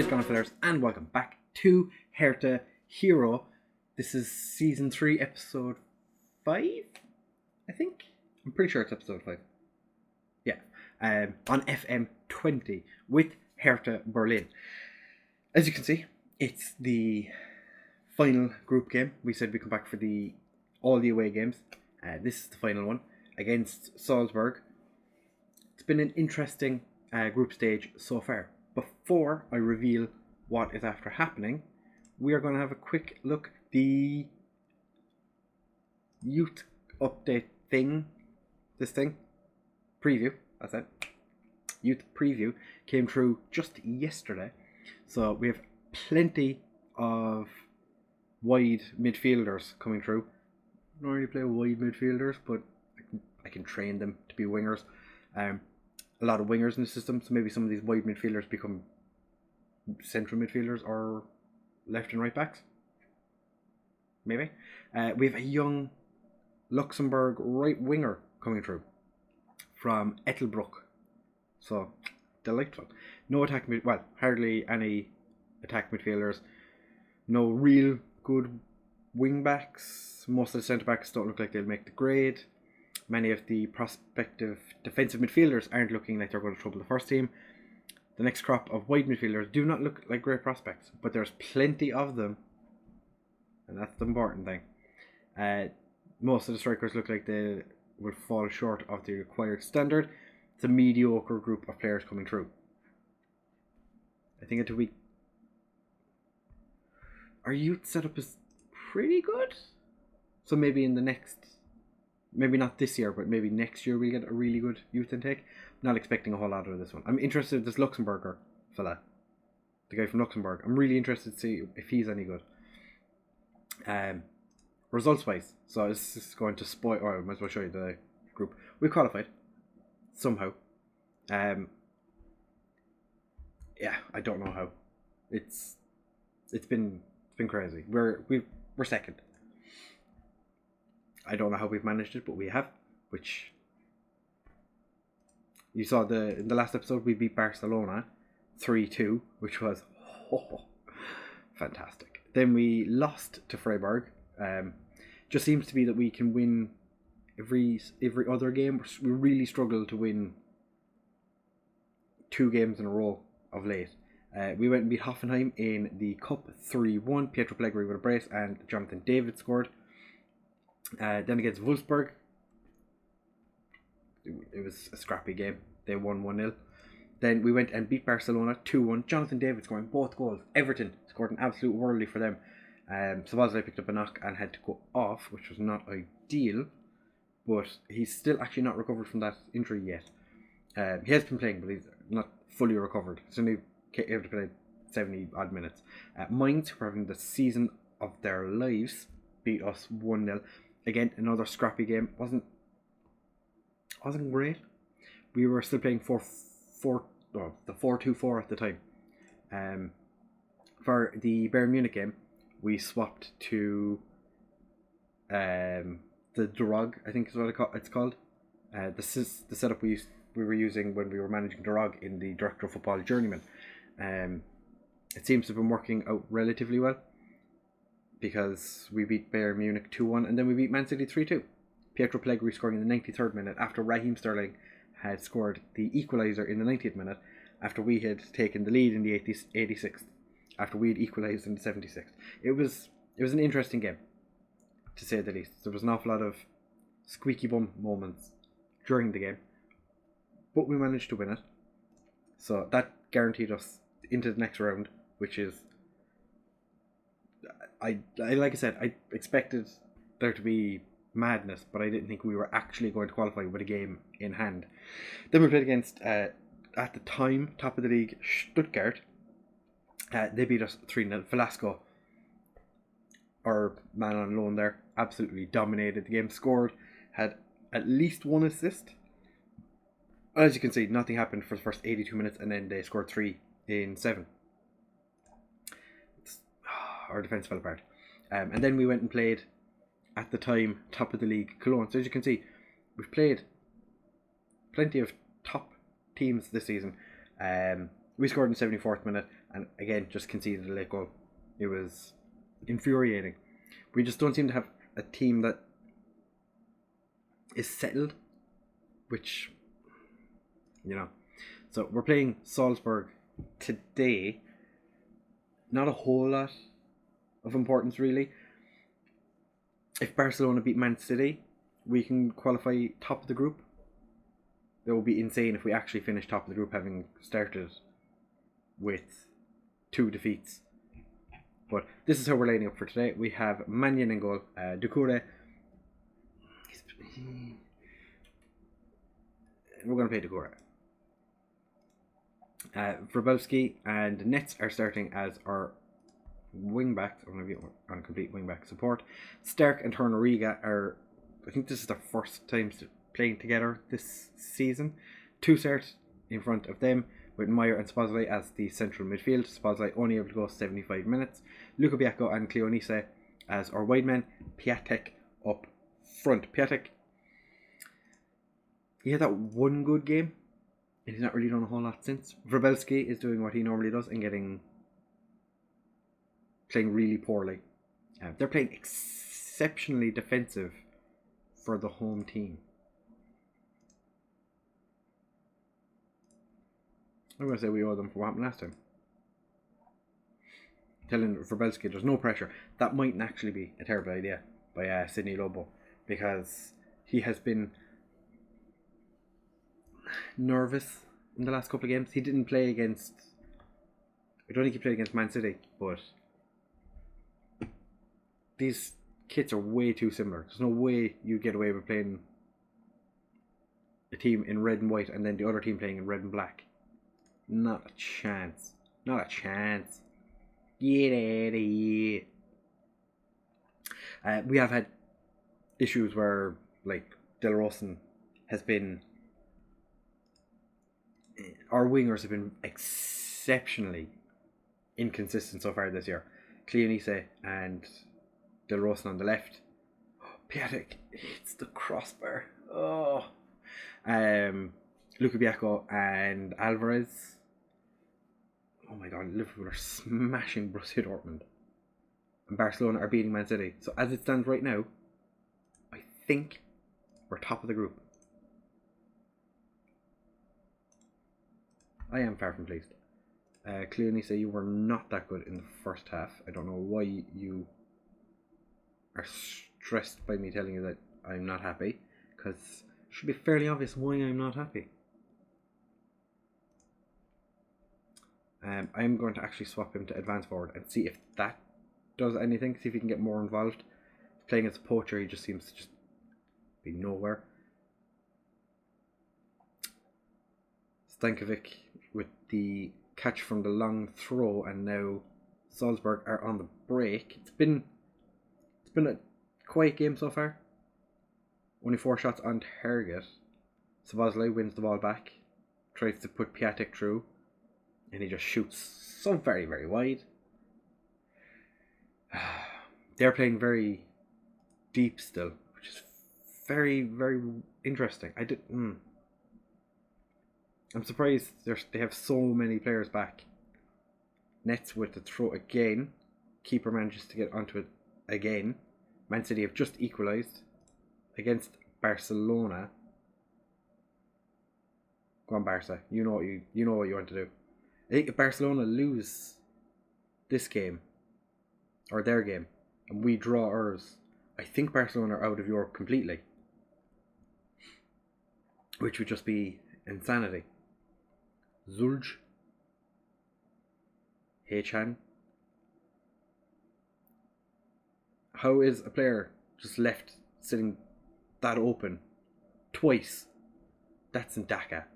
is going on, fellas, and welcome back to Hertha Hero. This is season 3, episode 5, I think. I'm pretty sure it's episode 5. Yeah, on FM20 with Hertha Berlin. As you can see, it's the final group game. We said we come back for all the away games. This is the final one against Salzburg. It's been an interesting group stage so far. Before I reveal what is after happening, we are going to have a quick look. The youth update preview, that's it. Youth preview came through just yesterday. So we have plenty of wide midfielders coming through. I don't really play wide midfielders, but I can train them to be wingers. A lot of wingers in the system, so maybe some of these wide midfielders become central midfielders or left and right backs. Maybe. We have a young Luxembourg right winger coming through from Ettelbruck. So, delightful. No attack hardly any attack midfielders. No real good wing backs. Most of the centre backs don't look like they'll make the grade. Many of the prospective defensive midfielders aren't looking like they're going to trouble the first team. The next crop of wide midfielders do not look like great prospects, but there's plenty of them, and that's the important thing. Most of the strikers look like they will fall short of the required standard. It's a mediocre group of players coming through. I think our youth setup is pretty good. So maybe in the next, maybe not this year, but maybe next year we get a really good youth intake. I'm not expecting a whole lot out of this one. I'm interested in this Luxemburger fella, the guy from Luxembourg. I'm really interested to see if he's any good. Results wise, so this is going to spoil, or I might as well show you the group. We qualified somehow. Yeah, I don't know how. It's been crazy. We're second. I don't know how we've managed it, but we have. Which you saw in the last episode, we beat Barcelona 3-2, which was fantastic. Then we lost to Freiburg. Just seems to be that we can win every other game. We really struggle to win 2 games in a row of late. We went and beat Hoffenheim in the Cup 3-1. Pietro Pellegrini with a brace and Jonathan David scored. Then against Wolfsburg, it was a scrappy game. They won 1-0. Then we went and beat Barcelona 2-1. Jonathan David scoring both goals. Everton scored an absolute worldly for them. Sabazai picked up a knock and had to go off, which was not ideal. But he's still actually not recovered from that injury yet. He has been playing, but he's not fully recovered. He's only able to play 70 odd minutes. Mainz, who are having the season of their lives, beat us 1-0. Again, another scrappy game. Wasn't great. We were still playing the 4-2-4 at the time. For the Bayern Munich game, we swapped to the Durag, I think is what it's called. This is the setup we were using when we were managing Durag in the Director of Football Journeyman. It seems to have been working out relatively well, because we beat Bayern Munich 2-1 and then we beat Man City 3-2. Pietro Pellegrini scoring in the 93rd minute after Raheem Sterling had scored the equaliser in the 90th minute, after we had taken the lead in the 86th, after we had equalised in the 76th. It was an interesting game, to say the least. There was an awful lot of squeaky bum moments during the game, but we managed to win it. So that guaranteed us into the next round, which is, I like I said, I expected there to be madness, but I didn't think we were actually going to qualify with a game in hand. Then we played against, at the time, top of the league, Stuttgart. They beat us 3-0. Velasco, our man on loan there, absolutely dominated the game. Scored, had at least 1 assist. As you can see, nothing happened for the first 82 minutes, and then they scored 3 in 7. Our defence fell apart. And then we went and played, at the time, top of the league, Cologne. So as you can see, we've played plenty of top teams this season. We scored in the 74th minute, and again, just conceded a late goal. It was infuriating. We just don't seem to have a team that is settled, which, So we're playing Salzburg today. Not a whole lot of importance, really. If Barcelona beat Man City, we can qualify top of the group. It will be insane if we actually finish top of the group, having started with 2 defeats. But this is how we're lining up for today. We have Mannion in goal, Doucouré. We're going to play Doucouré. Wroblewski and Nets are starting as our wing backs. I'm going to be on complete wing back support. Stark and Torunariga are, I think this is their first time playing together this season. Toussaint in front of them, with Meyer and Szoboszlai as the central midfield. Szoboszlai only able to go 75 minutes. Luka Biacco and Cleonise as our wide men. Piatek up front. Piatek, he had that one good game, and he's not really done a whole lot since. Wroblewski is doing what he normally does and playing really poorly. They're playing exceptionally defensive for the home team. I'm going to say we owe them for what happened last time. Telling Wroblewski there's no pressure. That mightn't actually be a terrible idea by Sidney Lobo, because he has been nervous in the last couple of games. He didn't play against, I don't think he played against Man City, but these kits are way too similar. There's no way you get away with playing a team in red and white and then the other team playing in red and black. Not a chance. Not a chance. Get out of here. We have had issues where, like, Del Rosen has been, our wingers have been exceptionally inconsistent so far this year. Cleonise and Del Rosen on the left. Piatek hits the crossbar. Luka Biacco and Alvarez. Oh my god, Liverpool are smashing Borussia Dortmund. And Barcelona are beating Man City. So as it stands right now, I think we're top of the group. I am far from pleased. Cleonise, you were not that good in the first half. I don't know why you are stressed by me telling you that I'm not happy, because it should be fairly obvious why I'm not happy. I'm going to actually swap him to advance forward and see if that does anything. See if he can get more involved. Playing as a poacher, he just seems to just be nowhere. Stankovic with the catch from the long throw, and now Salzburg are on the break. It's been a quiet game so far. Only 4 shots on target. Szoboszlai wins the ball back, tries to put Piatek through, and he just shoots so very, very wide. They're playing very deep still, which is very, very interesting. I'm surprised they have so many players back. Nets with the throw again. Keeper manages to get onto it again. Man City have just equalised against Barcelona. Go on, Barca. You know what you want to do. I think if Barcelona lose this game, or their game, and we draw ours, I think Barcelona are out of Europe completely, which would just be insanity. Zulj, Hechan. How is a player just left sitting that open twice? That's in Dhaka.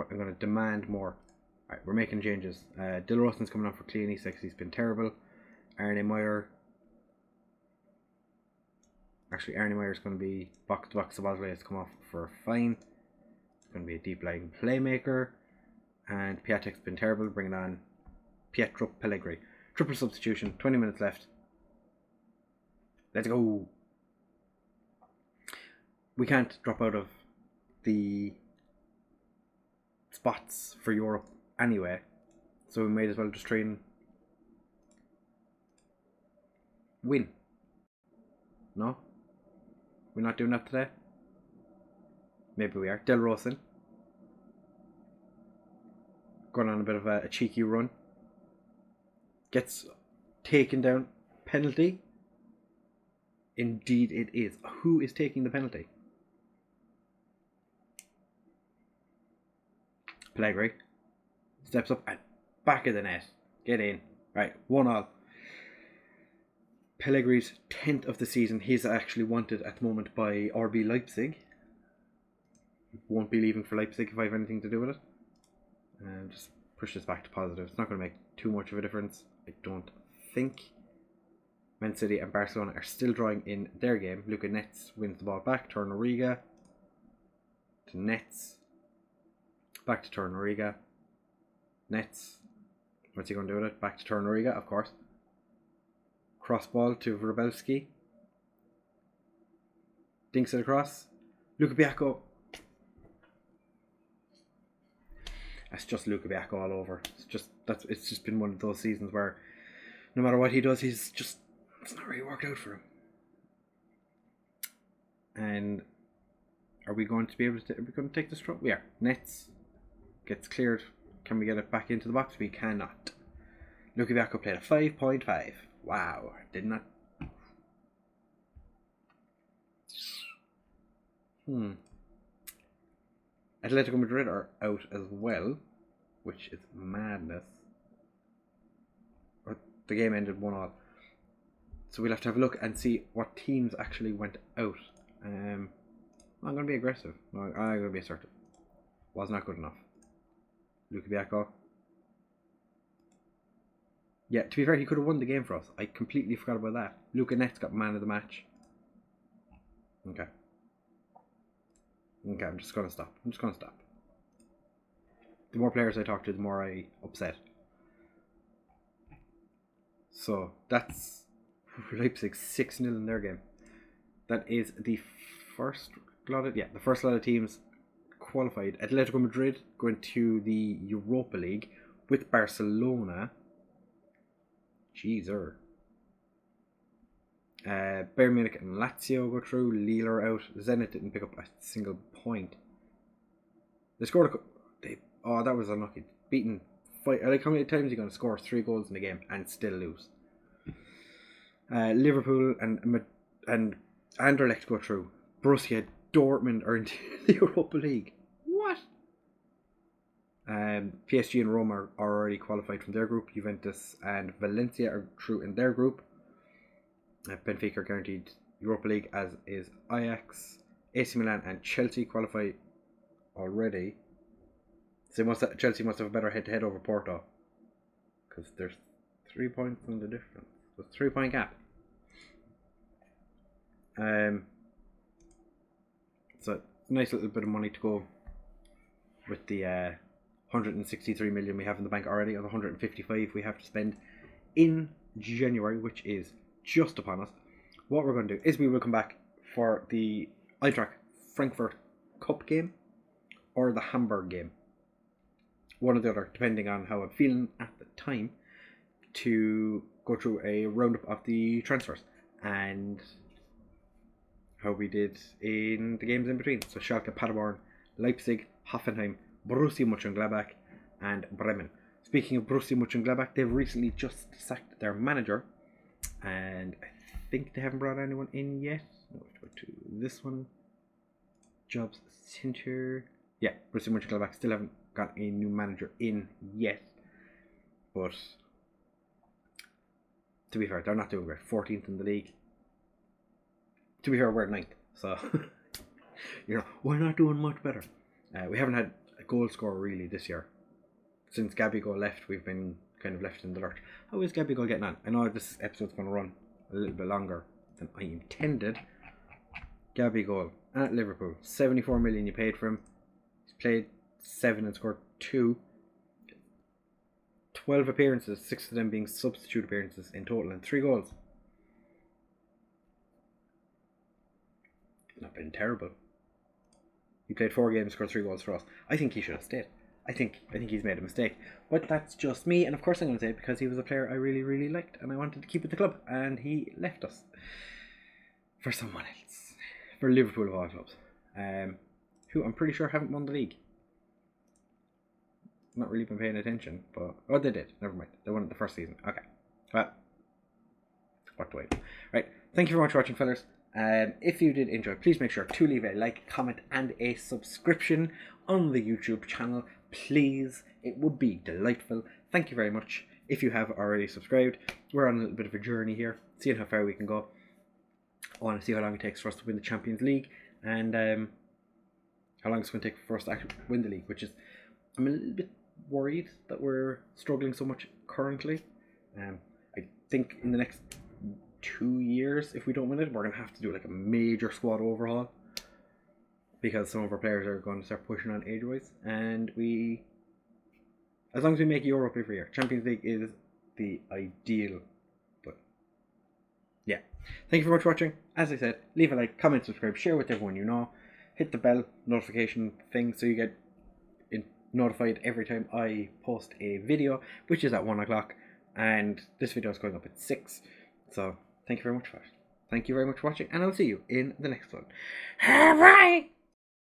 I'm going to demand more. Alright, we're making changes. Del Rosen's coming on for Cleonise because he's been terrible. Arne Meyer. Actually, Arne Meyer's going to be box to box. Szoboszlai has come off for a fine. It's going to be a deep lying playmaker. And Piatek's been terrible, bringing on Pietro Pellegrini. Triple substitution, 20 minutes left. Let's go. We can't drop out of the spots for Europe anyway, so we might as well just try and win. No? We're not doing that today? Maybe we are. Del Rosen going on a bit of a cheeky run. Gets taken down. Penalty? Indeed it is. Who is taking the penalty? Pellegrini steps up and back of the net. Get in. Right, 1-1. Pellegrini's 10th of the season. He's actually wanted at the moment by RB Leipzig. Won't be leaving for Leipzig if I have anything to do with it. Just push this back to positive. It's not going to make too much of a difference, I don't think. Man City and Barcelona are still drawing in their game. Luka Netz wins the ball back. Torunariga to Netz. Back to Torunariga. Netz. What's he going to do with it? Back to Torunariga, of course. Cross ball to Wróbelski. Dinks it across. Luka Biacco. That's just Luka Biacco all over. It's just been one of those seasons where no matter what he does, it's not really worked out for him. And are we going to be able to? Are we going to take this throw? We are. Netz gets cleared. Can we get it back into the box? We cannot. Luka Biacco played a 5.5. Wow, did not. Atletico Madrid are out as well, which is madness. The game ended 1-1. So we'll have to have a look and see what teams actually went out. I'm going to be aggressive. No, I'm going to be assertive. Was not good enough. Luka Biacco. Yeah, to be fair, he could have won the game for us. I completely forgot about that. Luka Netz got man of the match. Okay. Okay, I'm just going to stop. The more players I talk to, the more I upset. So, that's Leipzig 6-0 in their game. That is the first lot of teams qualified. Atletico Madrid going to the Europa League with Barcelona. Jeezer. Bayern Munich and Lazio go through. Lille are out. Zenit didn't pick up a single point. They scored that was unlucky. Beaten. Like, how many times are you going to score 3 goals in a game and still lose? Liverpool and Anderlecht go through. Borussia Dortmund are into the Europa League. What? PSG and Roma are already qualified from their group. Juventus and Valencia are through in their group. Benfica are guaranteed Europa League, as is Ajax. AC Milan and Chelsea qualify already. So Chelsea must have a better head-to-head over Porto, because there's 3 points in the difference. There's a 3-point gap. So nice little bit of money to go with the 163 million we have in the bank already, or the 155 we have to spend in January, which is just upon us. What we're going to do is we will come back for the Eintracht Frankfurt Cup game or the Hamburg game, one or the other, depending on how I'm feeling at the time, to go through a roundup of the transfers and how we did in the games in between. So Schalke, Paderborn, Leipzig, Hoffenheim, Borussia Mönchengladbach and Bremen. Speaking of Borussia Mönchengladbach, they've recently just sacked their manager, and I think they haven't brought anyone in yet. No, go to this one. Jobs Center. Yeah, Borussia Mönchengladbach still haven't got a new manager in yet. But to be fair, they're not doing great. 14th in the league. To be fair, we're 9th. So, we're not doing much better. We haven't had a goal scorer really this year. Since Gabigol left, we've been kind of left in the lurch. How is Gabigol getting on? I know this episode's going to run a little bit longer than I intended. Gabigol at Liverpool. 74 million you paid for him. He's played 7 and scored 2. 12 appearances, 6 of them being substitute appearances in total, and 3 goals. Not been terrible. He played 4 games, scored 3 goals for us. I think he should have stayed. I think he's made a mistake. But that's just me, and of course I'm going to say it because he was a player I really, really liked, and I wanted to keep at the club, and he left us for someone else. For Liverpool of all clubs. Who I'm pretty sure haven't won the league. Not really been paying attention, but... Oh, they did. Never mind. They won it the first season. Okay. Well, what do I do? Right. Thank you very much for watching, fellas. If you did enjoy, please make sure to leave a like, comment, and a subscription on the YouTube channel. Please. It would be delightful. Thank you very much. If you have already subscribed, we're on a little bit of a journey here, seeing how far we can go. I want to see how long it takes for us to win the Champions League, and how long it's going to take for us to actually win the league, which is, I'm a little bit worried that we're struggling so much currently. I think in the next 2 years, if we don't win it, we're going to have to do like a major squad overhaul, because some of our players are going to start pushing on age-wise, and as long as we make Europe every year, Champions League is the ideal. But yeah, thank you very much for watching. As I said, leave a like, comment, subscribe, share with everyone you know, hit the bell notification thing so you get notified every time I post a video, which is at 1 o'clock, and this video is going up at 6. So thank you very much for it. Thank you very much for watching, and I'll see you in the next one. Bye.